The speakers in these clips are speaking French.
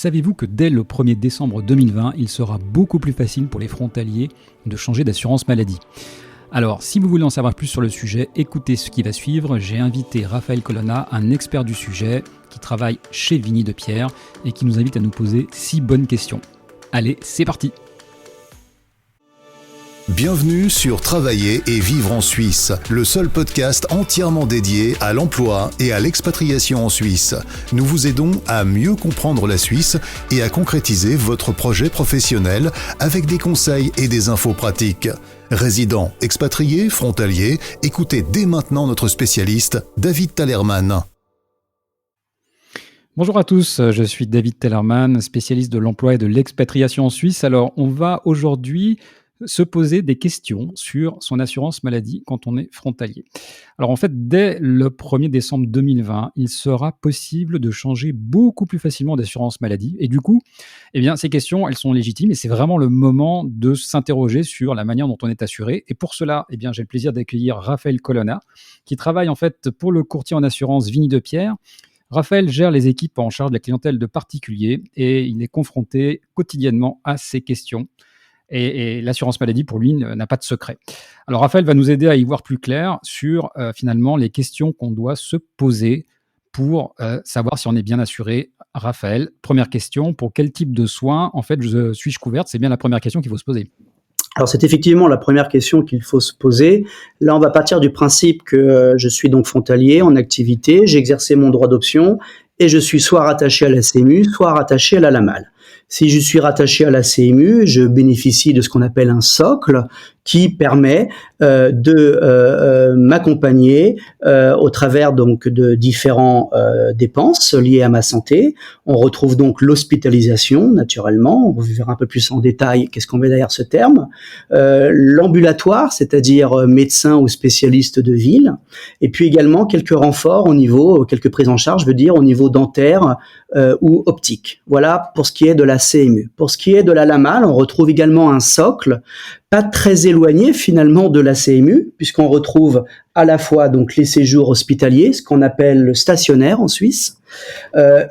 Savez-vous que dès le 1er décembre 2020, il sera beaucoup plus facile pour les frontaliers de changer d'assurance maladie? Alors, si vous voulez en savoir plus sur le sujet, écoutez ce qui va suivre. J'ai invité Raphaël Colonna, un expert du sujet, qui travaille chez Vigny de Pierre et qui nous invite à nous poser 6 bonnes questions. Allez, c'est parti! Bienvenue sur Travailler et vivre en Suisse, le seul podcast entièrement dédié à l'emploi et à l'expatriation en Suisse. Nous vous aidons à mieux comprendre la Suisse et à concrétiser votre projet professionnel avec des conseils et des infos pratiques. Résidents, expatriés, frontaliers, écoutez dès maintenant notre spécialiste, David Tallerman. Bonjour à tous, je suis David Tallerman, spécialiste de l'emploi et de l'expatriation en Suisse. Alors, on va aujourd'hui se poser des questions sur son assurance maladie quand on est frontalier. Alors en fait, dès le 1er décembre 2020, il sera possible de changer beaucoup plus facilement d'assurance maladie. Et du coup, ces questions, elles sont légitimes et c'est vraiment le moment de s'interroger sur la manière dont on est assuré. Et pour cela, j'ai le plaisir d'accueillir Raphaël Colonna, qui travaille en fait pour le courtier en assurance Vigny de Pierre. Raphaël gère les équipes en charge de la clientèle de particuliers et il est confronté quotidiennement à ces questions. Et l'assurance maladie, pour lui, n'a pas de secret. Alors, Raphaël va nous aider à y voir plus clair sur, finalement, les questions qu'on doit se poser pour savoir si on est bien assuré. Raphaël, première question, pour quel type de soins, en fait, suis-je couverte? C'est bien la première question qu'il faut se poser. Alors, c'est effectivement la première question qu'il faut se poser. Là, on va partir du principe que je suis donc frontalier, en activité, j'ai exercé mon droit d'option et je suis soit rattaché à la CMU, soit rattaché à la LAMAL. Si je suis rattaché à la CMU, je bénéficie de ce qu'on appelle un socle qui permet de m'accompagner au travers donc de différents dépenses liées à ma santé. On retrouve donc l'hospitalisation naturellement, on verra un peu plus en détail qu'est-ce qu'on met derrière ce terme, l'ambulatoire, c'est-à-dire médecin ou spécialiste de ville, et puis également quelques renforts au niveau, quelques prises en charge, je veux dire au niveau dentaire ou optique. Voilà pour ce qui est de la CMU. Pour ce qui est de la LAMAL, on retrouve également un socle pas très éloigné finalement de la CMU, puisqu'on retrouve à la fois donc les séjours hospitaliers, ce qu'on appelle le stationnaire en Suisse,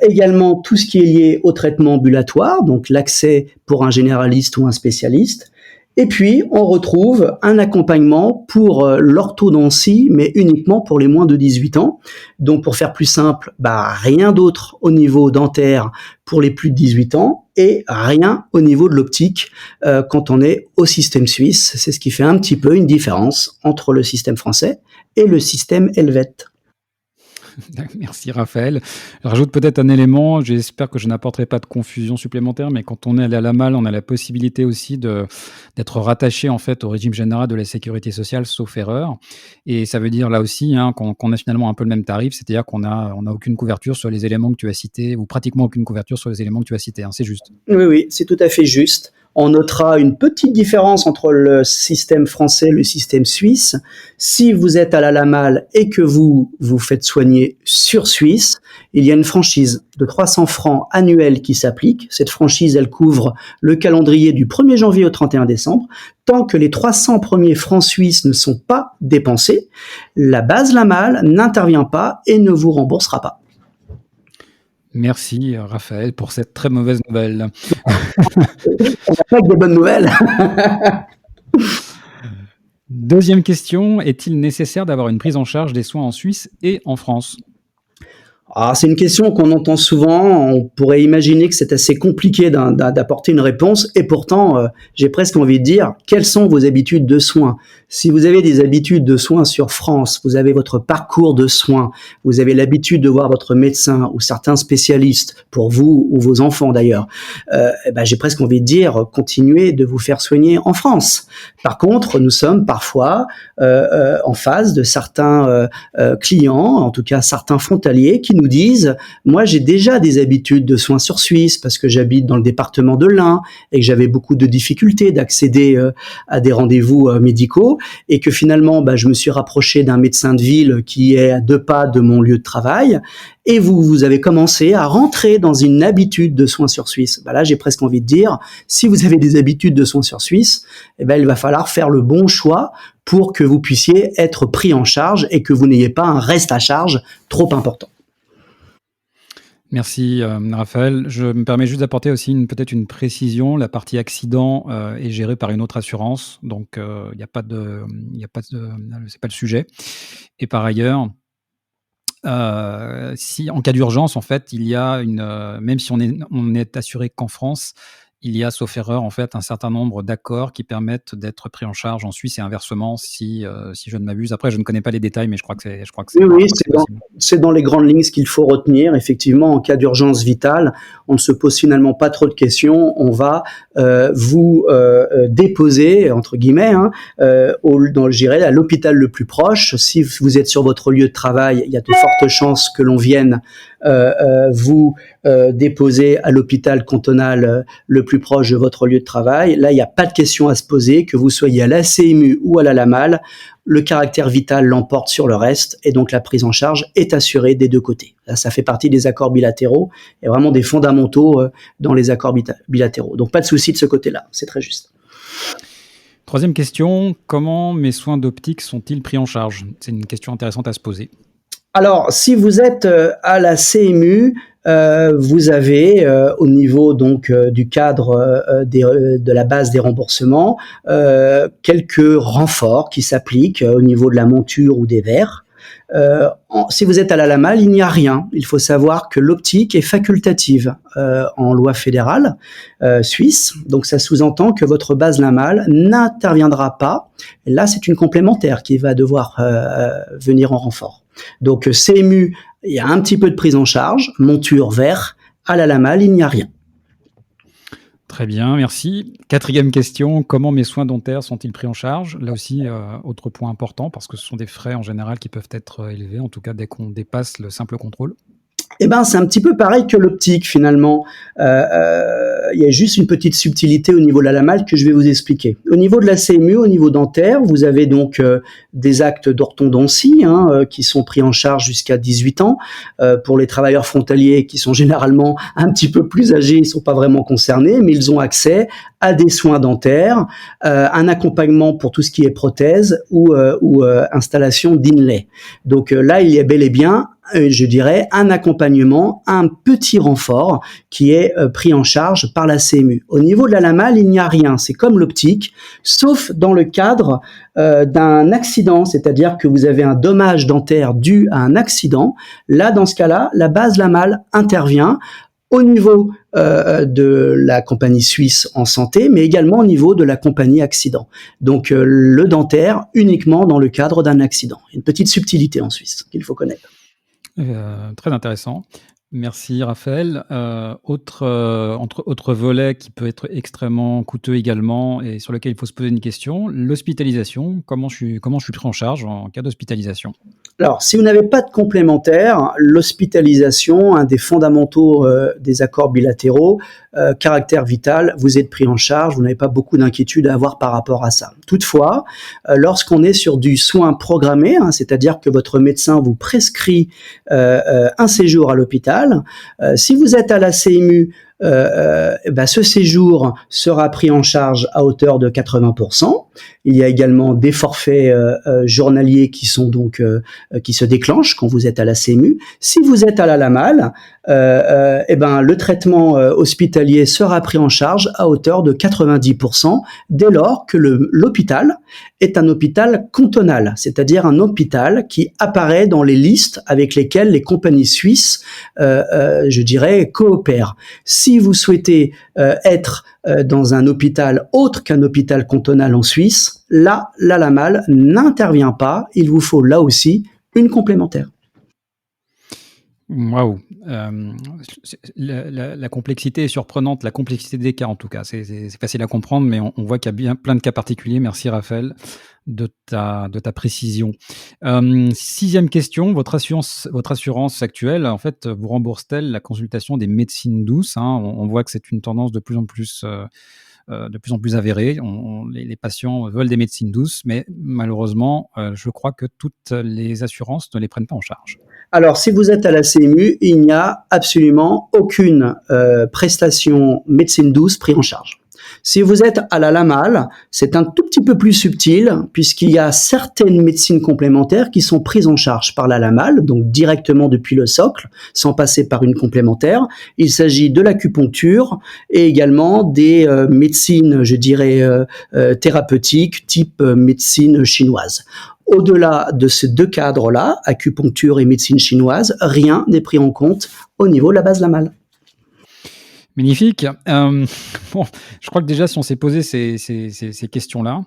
également tout ce qui est lié au traitement ambulatoire, donc l'accès pour un généraliste ou un spécialiste. Et puis, on retrouve un accompagnement pour l'orthodontie, mais uniquement pour les moins de 18 ans. Donc, pour faire plus simple, rien d'autre au niveau dentaire pour les plus de 18 ans et rien au niveau de l'optique quand on est au système suisse. C'est ce qui fait un petit peu une différence entre le système français et le système helvète. Merci Raphaël. Je rajoute peut-être un élément, j'espère que je n'apporterai pas de confusion supplémentaire, mais quand on est allé à la LAMAL, on a la possibilité aussi d'être rattaché en fait au régime général de la sécurité sociale, sauf erreur. Et ça veut dire là aussi qu'on a finalement un peu le même tarif, c'est-à-dire qu'on a aucune couverture sur les éléments que tu as cités, ou pratiquement aucune couverture sur les éléments que tu as cités, c'est juste. Oui, c'est tout à fait juste. On notera une petite différence entre le système français et le système suisse. Si vous êtes à la LAMAL et que vous vous faites soigner sur Suisse, il y a une franchise de 300 francs annuels qui s'applique. Cette franchise, elle couvre le calendrier du 1er janvier au 31 décembre. Tant que les 300 premiers francs suisses ne sont pas dépensés, la base LAMAL n'intervient pas et ne vous remboursera pas. Merci Raphaël pour cette très mauvaise nouvelle. On n'a pas que des bonnes nouvelles. Deuxième question, est-il nécessaire d'avoir une prise en charge des soins en Suisse et en France ? Alors, c'est une question qu'on entend souvent. On pourrait imaginer que c'est assez compliqué d'apporter une réponse. Et pourtant, j'ai presque envie de dire, quelles sont vos habitudes de soins? Si vous avez des habitudes de soins sur France, vous avez votre parcours de soins, vous avez l'habitude de voir votre médecin ou certains spécialistes, pour vous ou vos enfants d'ailleurs, j'ai presque envie de dire, continuez de vous faire soigner en France. Par contre, nous sommes parfois en face de certains clients, en tout cas certains frontaliers, qui nous disent, moi j'ai déjà des habitudes de soins sur Suisse parce que j'habite dans le département de l'Ain et que j'avais beaucoup de difficultés d'accéder à des rendez-vous médicaux et que finalement je me suis rapproché d'un médecin de ville qui est à 2 pas de mon lieu de travail et vous avez commencé à rentrer dans une habitude de soins sur Suisse. Là j'ai presque envie de dire, si vous avez des habitudes de soins sur Suisse, il va falloir faire le bon choix pour que vous puissiez être pris en charge et que vous n'ayez pas un reste à charge trop important. Merci, Raphaël. Je me permets juste d'apporter aussi peut-être une précision. La partie accident, est gérée par une autre assurance, donc il n'y a pas de c'est pas le sujet et par ailleurs, si en cas d'urgence, en fait, il y a même si on est assuré qu'en France, il y a, sauf erreur, en fait, un certain nombre d'accords qui permettent d'être pris en charge en Suisse et inversement si je ne m'abuse. Après, je ne connais pas les détails, mais Oui, oui, je crois que c'est possible. c'est dans les grandes lignes ce qu'il faut retenir. Effectivement, en cas d'urgence vitale, on ne se pose finalement pas trop de questions. On va vous déposer, entre guillemets, hein, je dirais, à l'hôpital le plus proche. Si vous êtes sur votre lieu de travail, il y a de fortes chances que l'on vienne vous déposer à l'hôpital cantonal le plus proche de votre lieu de travail. Là, il n'y a pas de question à se poser, que vous soyez à la CMU ou à la LAMAL. Le caractère vital l'emporte sur le reste et donc la prise en charge est assurée des deux côtés. Là, ça fait partie des accords bilatéraux et vraiment des fondamentaux dans les accords bilatéraux. Donc pas de souci de ce côté-là, c'est très juste. Troisième question, comment mes soins d'optique sont-ils pris en charge? C'est une question intéressante à se poser. Alors, si vous êtes à la CMU, vous avez au niveau donc du cadre de la base des remboursements quelques renforts qui s'appliquent au niveau de la monture ou des verres. Si vous êtes à la LAMAL, il n'y a rien. Il faut savoir que l'optique est facultative en loi fédérale suisse. Donc ça sous-entend que votre base LAMAL n'interviendra pas. Et là, c'est une complémentaire qui va devoir venir en renfort. Donc CMU, il y a un petit peu de prise en charge, monture, verre. À la LAMAL, il n'y a rien. Très bien, merci. Quatrième question, comment mes soins dentaires sont-ils pris en charge? Là aussi, autre point important, parce que ce sont des frais en général qui peuvent être élevés, en tout cas dès qu'on dépasse le simple contrôle. Eh ben, c'est un petit peu pareil que l'optique finalement. Il y a juste une petite subtilité au niveau de la LAMAL que je vais vous expliquer. Au niveau de la CMU, au niveau dentaire, vous avez donc des actes d'orthodontie qui sont pris en charge jusqu'à 18 ans. Pour les travailleurs frontaliers qui sont généralement un petit peu plus âgés, ils sont pas vraiment concernés, mais ils ont accès à des soins dentaires, un accompagnement pour tout ce qui est prothèse ou installation d'inlay. Donc là, il y a bel et bien je dirais, un accompagnement, un petit renfort qui est pris en charge par la CMU. Au niveau de la LAMAL, il n'y a rien, c'est comme l'optique, sauf dans le cadre d'un accident, c'est-à-dire que vous avez un dommage dentaire dû à un accident. Là, dans ce cas-là, la base LAMAL intervient au niveau de la compagnie suisse en santé, mais également au niveau de la compagnie accident. Donc le dentaire uniquement dans le cadre d'un accident. Une petite subtilité en Suisse qu'il faut connaître. Très intéressant. Merci Raphaël. Autre volet qui peut être extrêmement coûteux également et sur lequel il faut se poser une question, l'hospitalisation. Comment je suis pris en charge en cas d'hospitalisation? Alors, si vous n'avez pas de complémentaire, l'hospitalisation, un des fondamentaux des accords bilatéraux, caractère vital, vous êtes pris en charge, vous n'avez pas beaucoup d'inquiétude à avoir par rapport à ça. Toutefois, lorsqu'on est sur du soin programmé, c'est-à-dire que votre médecin vous prescrit un séjour à l'hôpital, si vous êtes à la CMU, ce séjour sera pris en charge à hauteur de 80%. Il y a également des forfaits journaliers qui sont donc qui se déclenchent quand vous êtes à la CMU. Si vous êtes à la LAMAL, le traitement hospitalier sera pris en charge à hauteur de 90% dès lors que l'hôpital est un hôpital cantonal, c'est-à-dire un hôpital qui apparaît dans les listes avec lesquelles les compagnies suisses, je dirais, coopèrent. Si vous souhaitez être dans un hôpital autre qu'un hôpital cantonal en Suisse, là, la LAMAL n'intervient pas. Il vous faut là aussi une complémentaire. Waouh! La complexité est surprenante, la complexité des cas en tout cas. C'est facile à comprendre, mais on voit qu'il y a bien plein de cas particuliers. Merci Raphaël de ta précision. Sixième question, votre assurance actuelle, en fait, vous rembourse-t-elle la consultation des médecines douces? On voit que c'est une tendance de plus en plus avérée. Les patients veulent des médecines douces, mais malheureusement, je crois que toutes les assurances ne les prennent pas en charge. Alors, si vous êtes à la CMU, il n'y a absolument aucune prestation médecine douce prise en charge. Si vous êtes à la Lamal, c'est un tout petit peu plus subtil puisqu'il y a certaines médecines complémentaires qui sont prises en charge par la Lamal, donc directement depuis le socle, sans passer par une complémentaire. Il s'agit de l'acupuncture et également des médecines, je dirais, thérapeutiques, type médecine chinoise. Au-delà de ces deux cadres-là, acupuncture et médecine chinoise, rien n'est pris en compte au niveau de la base Lamal. Magnifique. Bon, je crois que déjà, si on s'est posé ces questions-là,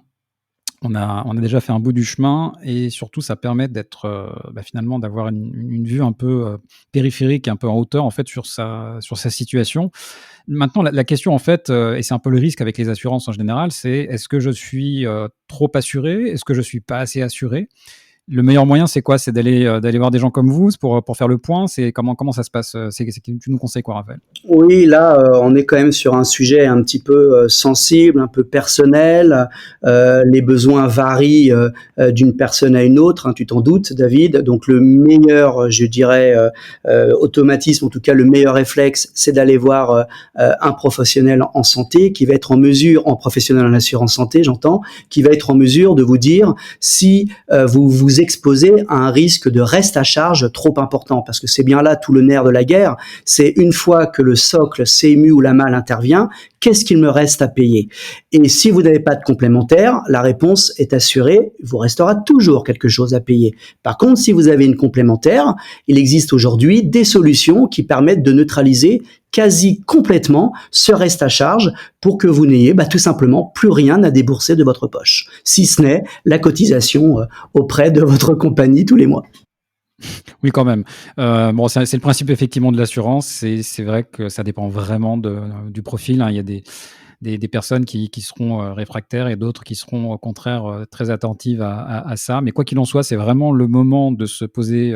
on a déjà fait un bout du chemin et surtout, ça permet d'être, finalement, d'avoir une vue un peu périphérique, un peu en hauteur, en fait, sur sa situation. Maintenant, la question, en fait, et c'est un peu le risque avec les assurances en général, c'est est-ce que je suis trop assuré? Est-ce que je suis pas assez assuré? Le meilleur moyen, c'est quoi? C'est d'aller voir des gens comme vous pour faire le point. C'est comment ça se passe? Tu nous conseilles quoi, Raphaël? Oui, là, on est quand même sur un sujet un petit peu sensible, un peu personnel. Les besoins varient d'une personne à une autre, hein, tu t'en doutes, David. Donc le meilleur, je dirais, automatisme, en tout cas le meilleur réflexe, c'est d'aller voir un professionnel en santé qui va être en mesure, en professionnel en assurance santé, j'entends, qui va être en mesure de vous dire si vous vous exposez à un risque de reste à charge trop important, parce que c'est bien là tout le nerf de la guerre. C'est une fois que le socle, CMU ou Lamal intervient, qu'est-ce qu'il me reste à payer? Et si vous n'avez pas de complémentaire, la réponse est assurée, il vous restera toujours quelque chose à payer. Par contre, si vous avez une complémentaire, il existe aujourd'hui des solutions qui permettent de neutraliser quasi complètement ce reste à charge pour que vous n'ayez tout simplement plus rien à débourser de votre poche, si ce n'est la cotisation auprès de votre compagnie tous les mois. Oui, quand même. Bon, c'est le principe effectivement de l'assurance. C'est vrai que ça dépend vraiment du profil, hein. Il y a des personnes qui seront réfractaires et d'autres qui seront au contraire très attentives à ça. Mais quoi qu'il en soit, c'est vraiment le moment de se poser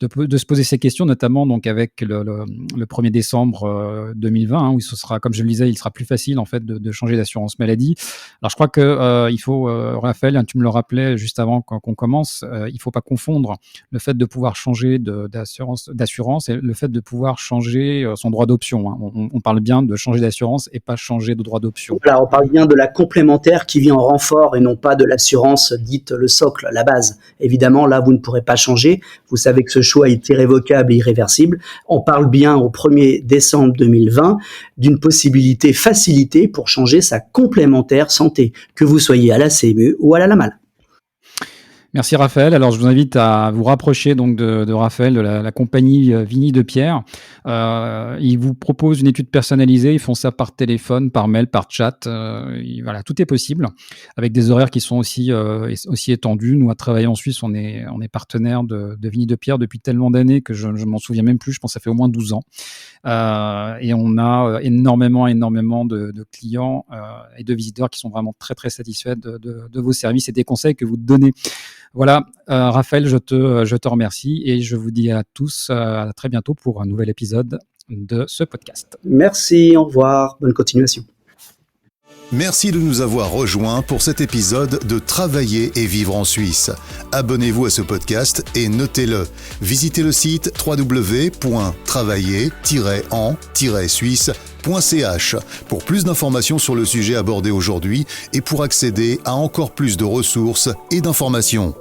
de se poser ces questions, notamment donc avec le 1er décembre 2020, hein, où ce sera, comme je le disais, il sera plus facile en fait de changer d'assurance maladie. Alors je crois que il faut, Raphaël, hein, tu me le rappelais juste avant qu'on commence, il faut pas confondre le fait de pouvoir changer d'assurance et le fait de pouvoir changer son droit d'option, hein. On parle bien de changer d'assurance et pas changer de droit d'option. Voilà, on parle bien de la complémentaire qui vient en renfort et non pas de l'assurance dite le socle, la base. Évidemment, là, vous ne pourrez pas changer. Vous savez que ce choix est irrévocable et irréversible. On parle bien au 1er décembre 2020 d'une possibilité facilitée pour changer sa complémentaire santé, que vous soyez à la CMU ou à la Lamal. Merci Raphaël. Alors je vous invite à vous rapprocher donc de Raphaël de la compagnie Vigny de Pierre. Ils vous proposent une étude personnalisée. Ils font ça par téléphone, par mail, par chat. Voilà, tout est possible avec des horaires qui sont aussi étendus. Nous, à travailler en Suisse, on est partenaire de Vigny de Pierre depuis tellement d'années que je m'en souviens même plus. Je pense que ça fait au moins 12 ans. Et on a énormément de clients et de visiteurs qui sont vraiment très très satisfaits de vos services et des conseils que vous donnez. Voilà, Raphaël, je te remercie et je vous dis à tous à très bientôt pour un nouvel épisode de ce podcast. Merci, au revoir, bonne continuation. Merci de nous avoir rejoints pour cet épisode de Travailler et vivre en Suisse. Abonnez-vous à ce podcast et notez-le. Visitez le site www.travailler-en-suisse.ch pour plus d'informations sur le sujet abordé aujourd'hui et pour accéder à encore plus de ressources et d'informations.